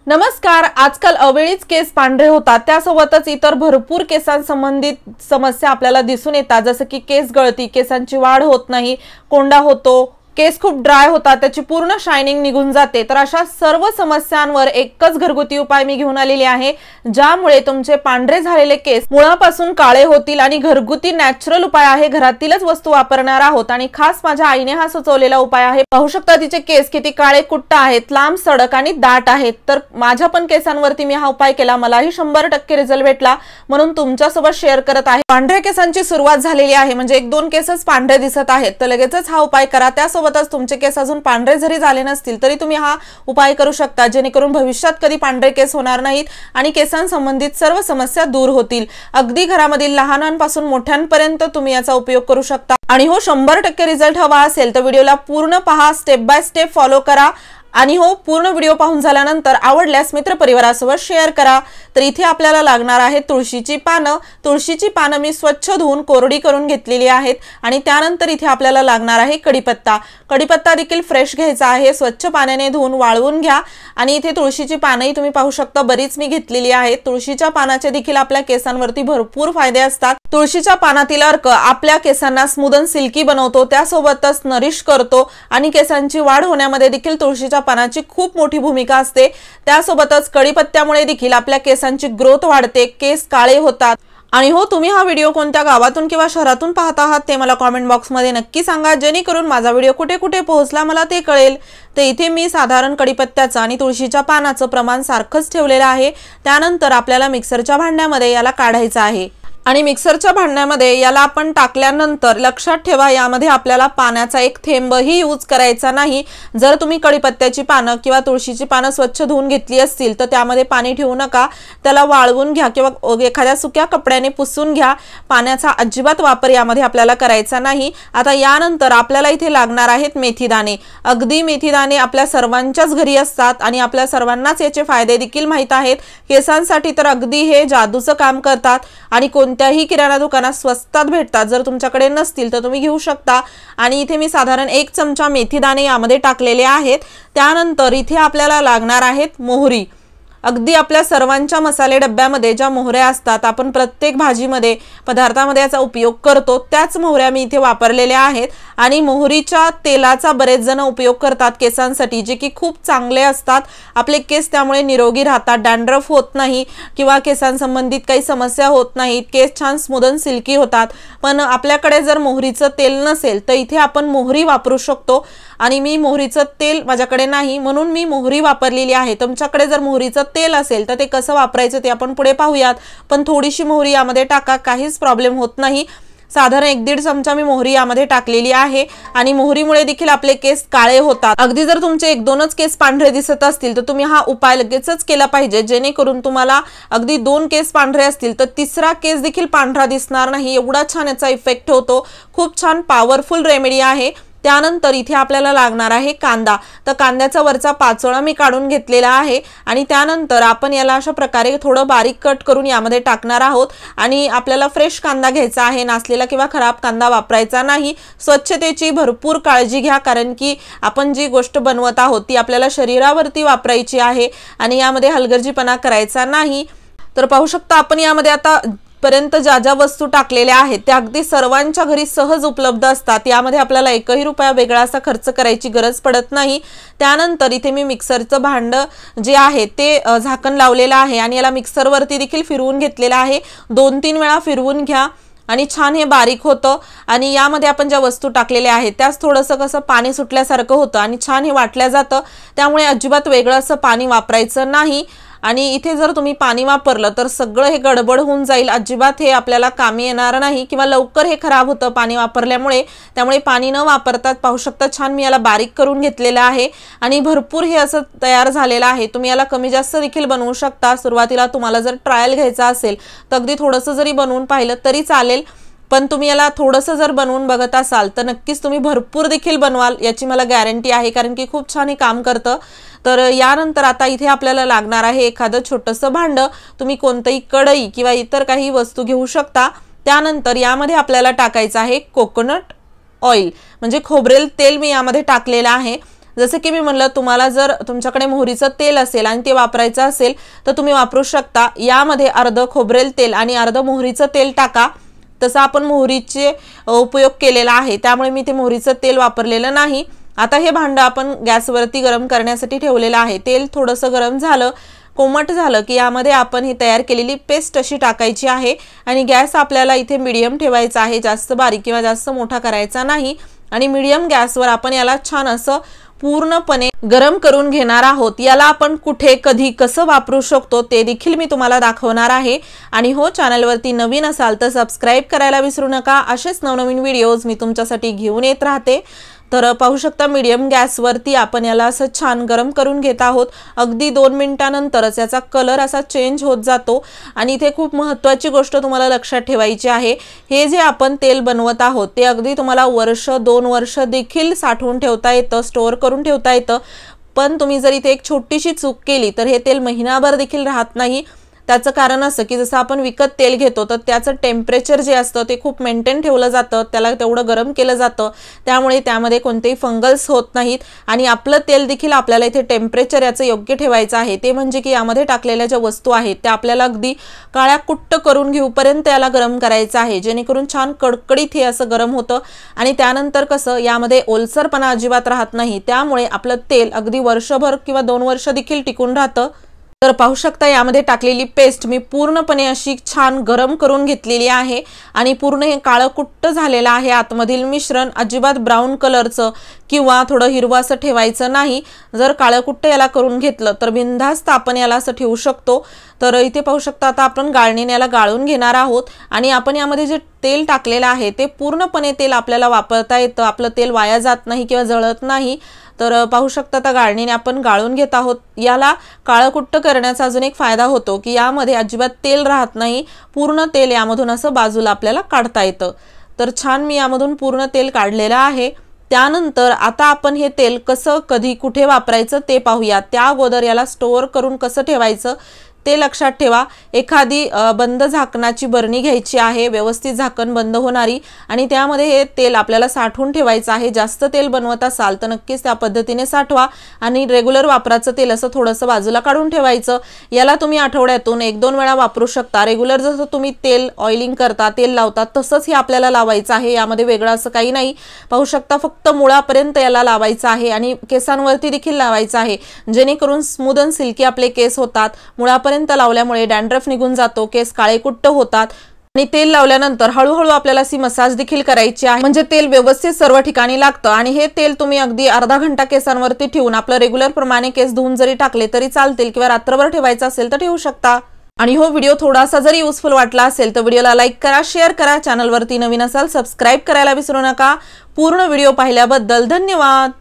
नमस्कार। आजकाल अवेळीच केस पांढरे होतात, त्यासोबतच इतर भरपूर केसांसंबंधित समस्या आपल्याला दिसून येतात, जसं की केस गळती, केसांची वाढ होत नाही, कोंडा होतो, केस खूप ड्राय होतात, त्याची पूर्ण शायनिंग निघून जाते। तर अशा सर्व समस्यांवर एकच घरगुती उपाय मी घेऊन आलेली आहे, ज्यामुळे तुमचे पांढरे झालेले केस मुळापासून काळे होतील। आणि घरगुती नॅचरल उपाय आहे, घरातीलच वस्तू वापरणार आहोत आणि खास माझ्या आईने हा सुचवलेला उपाय आहे। पाहू शकता तिचे केस किती काळे कुट्ट आहेत, लांब सडक आणि दाट आहेत। तर माझ्या पण केसांवरती मी हा उपाय केला, मलाही 100% रिझल्ट भेटला, म्हणून तुमच्यासोबत शेअर करत आहे। पांढऱ्या केसांची सुरुवात झालेली आहे, म्हणजे 1-2 केसच पांढरे दिसत आहेत, तर लगेचच हा उपाय करा। त्यासोबतच तुमचे केस अजून पांढरे जरी झाले नसतील तरी तुम्ही हा उपाय करू शकता, जेणेकरून भविष्यात कधी पांढरे केस होणार नाहीत आणि केसांसंबंधित सर्व समस्या दूर होतील। अगदी घरामधील लहानांपासून मोठ्यांपर्यंत तुम्ही याचा उपयोग करू शकता। आणि हो, 100% रिझल्ट हवा असेल तर व्हिडिओला पूर्ण पहा, स्टेप बाय स्टेप फॉलो करा। आणि हो, पूर्ण व्हिडिओ पाहून झाल्यानंतर आवडल्यास मित्रपरिवारासोबत शेअर करा। तर इथे आपल्याला लागणार आहे तुळशीची पानं। तुळशीची पानं मी स्वच्छ धुवून कोरडी करून घेतलेली आहेत। आणि त्यानंतर इथे आपल्याला लागणार आहे कढीपत्ता। कढीपत्ता देखील फ्रेश घ्यायचा आहे, स्वच्छ पाण्याने धुवून वाळवून घ्या। आणि इथे तुळशीची पानंही तुम्ही पाहू शकता, बरीच मी घेतलेली आहेत। तुळशीच्या पानाचे देखील आपल्या केसांवरती भरपूर फायदे असतात। तुळशीच्या पानातील अर्क आपल्या केसांना स्मूथ आणि सिल्की बनवतो, त्यासोबतच नरिश करतो आणि केसांची वाढ होण्यामध्ये देखील तुळशीच्या पानाची खूप मोठी भूमिका असते। त्यासोबतच कढीपत्त्यामुळे देखील आपल्या केसांची ग्रोथ वाढते, केस काळे होतात। आणि हो, तुम्ही हा व्हिडिओ कोणत्या गावातून किंवा शहरातून पाहत आहात ते मला कमेंट बॉक्समध्ये नक्की सांगा, जेणेकरून माझा व्हिडिओ कुठे कुठे पोहोचला मला ते कळेल। तर इथे मी साधारण कढीपत्त्याचं आणि तुळशीच्या पानाचं प्रमाण सारखंच ठेवलेलं आहे। त्यानंतर आपल्याला मिक्सरच्या भांड्यामध्ये याला काढायचं आहे। आणि मिक्सरच्या भांड्यामध्ये याला आपण टाकल्यानंतर लक्षात ठेवा, यामध्ये आपल्याला पाण्याचा एक थेंबही यूज करायचा नाही। जर तुम्ही कढीपत्त्याची पानं किंवा तुळशीची पानं स्वच्छ धुवून घेतली असतील तर त्यामध्ये पाणी ठेवू नका, त्याला वाळवून घ्या किंवा एखाद्या सुक्या कपड्याने पुसून घ्या। पाण्याचा अजिबात वापर यामध्ये आपल्याला करायचा नाही। आता यानंतर आपल्याला इथे लागणार आहेत मेथीदाणे। अगदी मेथीदाणे आपल्या सर्वांच्याच घरी असतात आणि आपल्या सर्वांनाच याचे फायदे देखील माहित आहेत। केसांसाठी तर अगदी हे जादूचं काम करतात आणि कोणत्याही किराणा दुकानात स्वस्तात भेटतात। जर तुमच्याकडे नसतील तर तुम्ही घेऊ शकता। आणि इथे मी साधारण 1 चमचा मेथीदाणे यामध्ये टाकलेले आहेत। त्यानंतर इथे आपल्याला लागणार आहेत मोहरी। अगदी आपल्या सर्वांच्या मसाले डब्यामध्ये ज्या मोहऱ्या असतात, आपण प्रत्येक भाजीमध्ये पदार्थामध्ये याचा उपयोग करतो, त्याच मोहऱ्या मी इथे वापरलेल्या आहेत। आणि मोहरीच्या तेलाचा बरेच जण उपयोग करतात केसांसाठी, जे की खूप चांगले असतात। आपले केस त्यामुळे निरोगी राहतात, डॅन्ड्रफ होत नाही किंवा केसांसंबंधित काही समस्या होत नाहीत, केस छान स्मूथ आणि सिल्की होतात। पण आपल्याकडे जर मोहरीचं तेल नसेल तर इथे आपण मोहरी वापरू शकतो। आणि मी मोहरीचं तेल माझ्याकडे नाही, म्हणून मी मोहरी वापरलेली आहे। तुमच्याकडे जर मोहरीचं तेल असेल तर ते कसं वापरायचं ते आपण पुढे पाहूयात, पण थोडीशी मोहरी यामध्ये टाका, काहीच प्रॉब्लेम होत नाही। साधारण 1-1.5 चमचा मी मोहरी यामध्ये टाकलेली आहे। आणि मोहरीमुळे देखील आपले केस काळे होतात। अगदी जर तुमचे 1-2च केस पांढरे दिसत असतील तर तुम्ही हा उपाय लगेचच केला पाहिजे, जेणेकरून तुम्हाला अगदी 2 केस पांढरे असतील तर तिसरा केस देखील पांढरा दिसणार नाही, एवढा छान याचा इफेक्ट होतो। खूप छान पॉवरफुल रेमेडी आहे। त्यानंतर इथे आपल्याला लागणार आहे कांदा। तर कांद्याचा वरचा पाचोळा मी काढून घेतलेला आहे। आणि त्यानंतर आपण याला अशा प्रकारे थोडं बारीक कट करून यामध्ये टाकणार आहोत। आणि आपल्याला फ्रेश कांदा घ्यायचा आहे, नासलेला किंवा खराब कांदा वापरायचा नाही। स्वच्छतेची भरपूर काळजी घ्या, कारण की आपण जी गोष्ट बनवत आहोत ती आपल्याला शरीरावरती वापरायची आहे आणि यामध्ये हलगर्जीपणा करायचा नाही। तर पाहू शकता आपण यामध्ये आता पर्यंत ज्या ज्या वस्तू टाकलेल्या आहेत त्या अगदी सर्वांच्या घरी सहज उपलब्ध असतात। यामध्ये आपल्याला 1ही रुपया वेगळा असा खर्च करायची गरज पडत नाही। त्यानंतर इथे मी मिक्सरचं भांडं जे आहे ते झाकण लावलेलं आहे आणि याला मिक्सरवरती देखील फिरवून घेतलेलं आहे। 2-3 वेळा फिरवून घ्या आणि छान हे बारीक होतं। आणि यामध्ये आपण ज्या वस्तू टाकलेल्या आहेत त्याच थोडंसं कसं पाणी सुटल्यासारखं होतं आणि छान हे वाटल्या जातं, त्यामुळे अजिबात वेगळं असं पाणी वापरायचं नाही। आणि इथे जर तुम्ही पाणी वापरलं तर सगळं हे गडबड होऊन जाईल, अजिबात हे आपल्याला कामी येणार नाही किंवा लवकर हे खराब होतं पाणी वापरल्यामुळे। त्यामुळे पाणी न वापरतात पाहू शकता छान मी याला बारीक करून घेतलेलं आहे आणि भरपूर हे असं तयार झालेलं आहे। तुम्ही याला कमी जास्त देखील बनवू शकता। सुरुवातीला तुम्हाला जर ट्रायल घ्यायचा असेल तर अगदी थोडंसं जरी बनवून पाहिलं तरी चालेल, पण तुम्ही याला थोडंसं जर बनवून बघत असाल तर नक्कीच तुम्ही भरपूर देखील बनवाल, याची मला गॅरंटी आहे, कारण की खूप छान हे काम करतं। तर यानंतर आता इथे आपल्याला लागणार आहे एखादं छोटंसं भांडं। तुम्ही कोणतंही कढई किंवा इतर काही वस्तू घेऊ शकता। त्यानंतर यामध्ये आपल्याला टाकायचं आहे कोकोनट ऑइल, म्हणजे खोबरेल तेल मी यामध्ये टाकलेलं आहे। जसं की मी म्हणलं, तुम्हाला जर तुमच्याकडे मोहरीचं तेल असेल आणि ते वापरायचं असेल तर तुम्ही वापरू शकता। यामध्ये अर्ध खोबरेल तेल आणि अर्ध मोहरीचं तेल टाका। तसं आपण मोहरीचे उपयोग केलेला आहे, त्यामुळे मी ते मोहरीचं तेल वापरलेलं नाही। आता हे भांडं आपण गॅसवरती गरम करण्यासाठी ठेवलेलं आहे। तेल थोडंसं गरम झालं, कोमट झालं की यामध्ये आपण ही तयार केलेली पेस्ट अशी टाकायची आहे आणि गॅस आपल्याला इथे मीडियम ठेवायचा आहे, जास्त बारीक किंवा जास्त मोठा करायचा नाही। आणि मीडियम गॅसवर आपण याला छान असं पूर्णपणे गरम करून घेणार आहोत। याला आपण कुठे कधी कसं वापरू शकतो ते देखील मी तुम्हाला दाखवणार आहे। आणि हो, चॅनलवरती नवीन असाल तर सबस्क्राइब करायला विसरू नका। असेच नवनवीन व्हिडिओज मी तुमच्यासाठी घेऊन येत राहते। तर पाहू शकता, मीडियम गॅसवरती आपण याला असं छान गरम करून घेत आहोत। अगदी 2 मिनिटांनंतरच याचा कलर असा चेंज होत जातो। आणि इथे खूप महत्त्वाची गोष्ट तुम्हाला लक्षात ठेवायची आहे, हे जे आपण तेल बनवत आहोत ते अगदी तुम्हाला वर्ष 2 वर्ष देखील साठवून ठेवता येतं, स्टोअर करून ठेवता येतं। पण तुम्ही जर इथे एक छोटीशी चूक केली तर हे तेल महिनाभर देखील राहत नाही। त्याचं कारण असं की जसं आपण विकत तेल घेतो तर त्याचं टेम्परेचर जे असतं ते खूप मेंटेन ठेवलं जातं, त्याला तेवढं गरम केलं जातं, त्यामुळे त्यामध्ये कोणतेही फंगल्स होत नाहीत। आणि आपलं तेल देखील आपल्याला इथे टेम्परेचर याचं योग्य ठेवायचं आहे, ते म्हणजे की यामध्ये टाकलेल्या ज्या वस्तू आहेत त्या आपल्याला अगदी काळ्या कुट्ट करून घेऊपर्यंत याला गरम करायचं आहे, जेणेकरून छान कडकडीत हे असं गरम होतं। आणि त्यानंतर कसं यामध्ये ओलसरपणा अजिबात राहत नाही, त्यामुळे आपलं तेल अगदी वर्षभर किंवा 2 वर्ष देखील टिकून राहतं। तर पाहू शकता, यामध्ये टाकलेली पेस्ट मी पूर्णपणे अशी छान गरम करून घेतलेली आहे आणि पूर्ण हे काळं कुट्ट झालेलं आहे। आतमधील मिश्रण अजिबात ब्राऊन कलरचं किंवा थोडं हिरवं असं ठेवायचं नाही। जर काळं कुट्ट याला करून घेतलं तर बिनधास्त आपण याला असं ठेवू शकतो। तर इथे पाहू शकता, आता आपण गाळणीने याला गाळून घेणार आहोत आणि आपण यामध्ये जे तेल टाकलेलं आहे ते पूर्णपणे तेल आपल्याला वापरता येतं, आपलं तेल वाया जात नाही किंवा जळत नाही। तर पाहू शकता, आता गाळणीने आपण गाळून घेत आहोत। याला काळं कुट्ट करण्याचा अजून एक फायदा होतो की यामध्ये अजिबात तेल राहत नाही, पूर्ण तेल यामधून असं बाजूला आपल्याला काढता येतं। तर छान मी यामधून पूर्ण तेल काढलेलं आहे। त्यानंतर आता आपण हे तेल कसं कधी कुठे वापरायचं ते पाहूया। त्या अगोदर याला स्टोअर करून कसं ठेवायचं ते लक्षात ठेवा। एखादी बंद झाकणाची बरणी घ्यायची आहे, व्यवस्थित झाकण बंद होणारी, आणि त्यामध्ये हे तेल आपल्याला साठवून ठेवायचं आहे। जास्त तेल बनवत असाल तर नक्कीच त्या पद्धतीने साठवा आणि रेग्युलर वापराचं तेल असं थोडंसं बाजूला काढून ठेवायचं। याला तुम्ही आठवड्यातून 1-2 वेळा वापरू शकता। रेग्युलर जसं तुम्ही तेल ऑइलिंग करता, तेल लावता, तसंच हे आपल्याला लावायचं आहे, यामध्ये वेगळं असं काही नाही। पाहू शकता, फक्त मुळापर्यंत याला लावायचं आहे आणि केसांवरती देखील लावायचं आहे, जेणेकरून स्मूथ आणि सिल्की आपले केस होतात। मुळापर्यंत लावल्यामुळे डॅन्ड्रफ निघून जातो, केस काळे कुट्ट होतात। आणि तेल लावल्यानंतर हळूहळू आपल्याला सी मसाज देखील करायची आहे, म्हणजे तेल व्यवस्थित सर्व ठिकाणी लागतं। आणि हे तेल तुम्ही अगदी अर्धा घंटा केसांवरती ठेवून आपलं रेग्युलर प्रमाणे केस धुवून जरी टाकले तरी चालतील, किंवा रात्रभर ठेवायचं असेल तर ठेवू शकता। आणि हो, व्हिडिओ थोडासा जरी युजफुल वाटला असेल तर व्हिडिओला लाईक करा, शेअर करा। चॅनलवरती नवीन असाल सबस्क्राइब करायला विसरू नका। पूर्ण व्हिडिओ पाहिल्याबद्दल धन्यवाद।